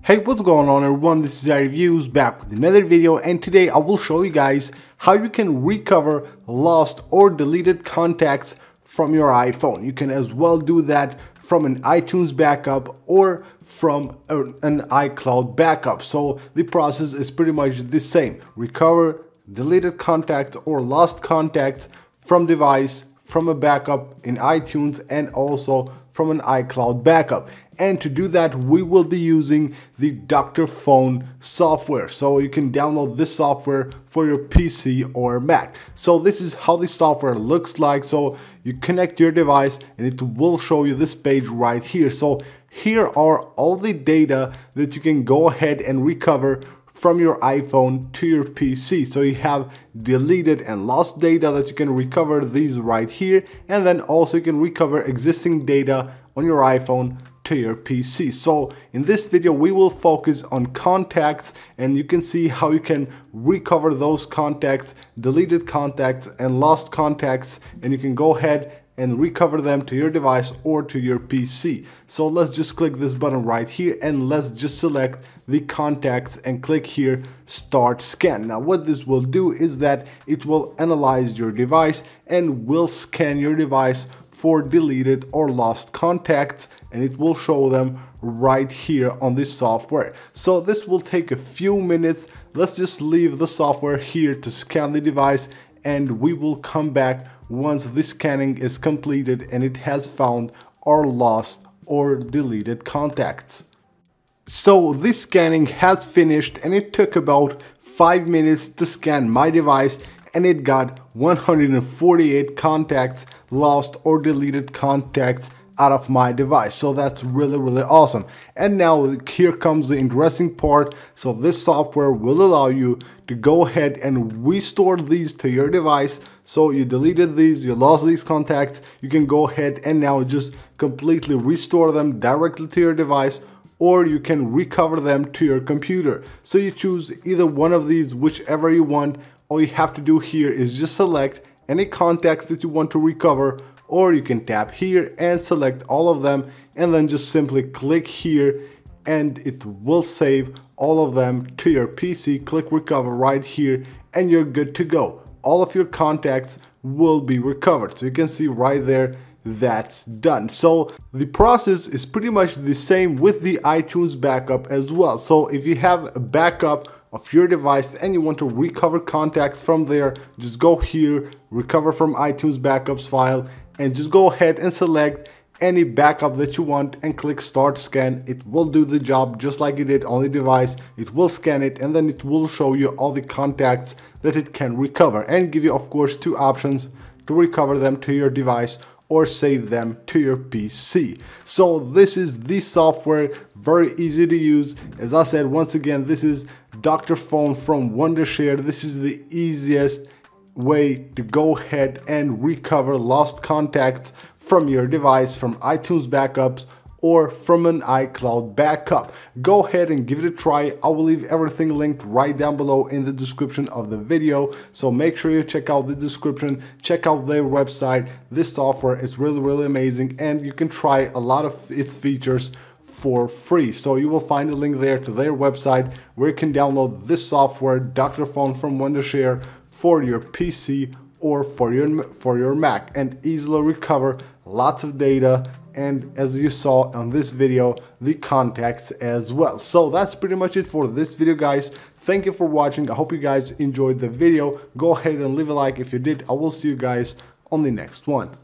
Hey, what's going on everyone, this is iReviews back with another video, and today I will show you guys how you can recover lost or deleted contacts from your iPhone. You can as well do that from an iTunes backup or from an iCloud backup. So the process is pretty much the same. Recover deleted contacts or lost contacts from device, from a backup in iTunes, and also from an iCloud backup. And to do that, we will be using the Dr. Phone software. So you can download this software for your PC or Mac. So this is how the software looks like. So you connect your device and it will show you this page right here. So here are all the data that you can go ahead and recover from your iPhone to your PC. So you have deleted and lost data that you can recover these right here, and then also you can recover existing data on your iPhone to your PC. So in this video we will focus on contacts, and you can see how you can recover those contacts, deleted contacts and lost contacts, and you can go ahead and recover them to your device or to your PC. So let's just click this button right here and let's just select the contacts and click here start scan. Now what this will do is that it will analyze your device and will scan your device for deleted or lost contacts, and it will show them right here on this software. So this will take a few minutes. Let's just leave the software here to scan the device, and we will come back once the scanning is completed and it has found our lost or deleted contacts. So this scanning has finished and it took about 5 minutes to scan my device, and it got 148 contacts, lost or deleted contacts out of my device. So that's really awesome. And now here comes the interesting part. So this software will allow you to go ahead and restore these to your device. So you deleted these, you lost these contacts, you can go ahead and now just completely restore them directly to your device, or you can recover them to your computer. So you choose either one of these, whichever you want. All you have to do here is just select any contacts that you want to recover, or you can tap here and select all of them, and then just simply click here and it will save all of them to your PC. Click recover right here and you're good to go. All of your contacts will be recovered. So you can see right there, that's done. So the process is pretty much the same with the iTunes backup as well. So if you have a backup of your device and you want to recover contacts from there, just go here, recover from iTunes backups file, and just go ahead and select any backup that you want and click start scan. It will do the job just like it did on the device. It will scan it and then it will show you all the contacts that it can recover, and give you of course two options to recover them to your device or save them to your PC. So this is the software, very easy to use. As I said, once again, this is Dr. Phone from Wondershare. This is the easiest way to go ahead and recover lost contacts from your device, from iTunes backups or from an iCloud backup. Go ahead and give it a try. I will leave everything linked right down below in the description of the video. So make sure you check out the description, check out their website. This software is really amazing, and you can try a lot of its features for free. So you will find a link there to their website where you can download this software, Dr. Phone from Wondershare, for your PC or for your Mac, and easily recover lots of data, and as you saw on this video, the contacts as well. So that's pretty much it for this video, guys. Thank you for watching. I hope you guys enjoyed the video. Go ahead and leave a like if you did. I will see you guys on the next one.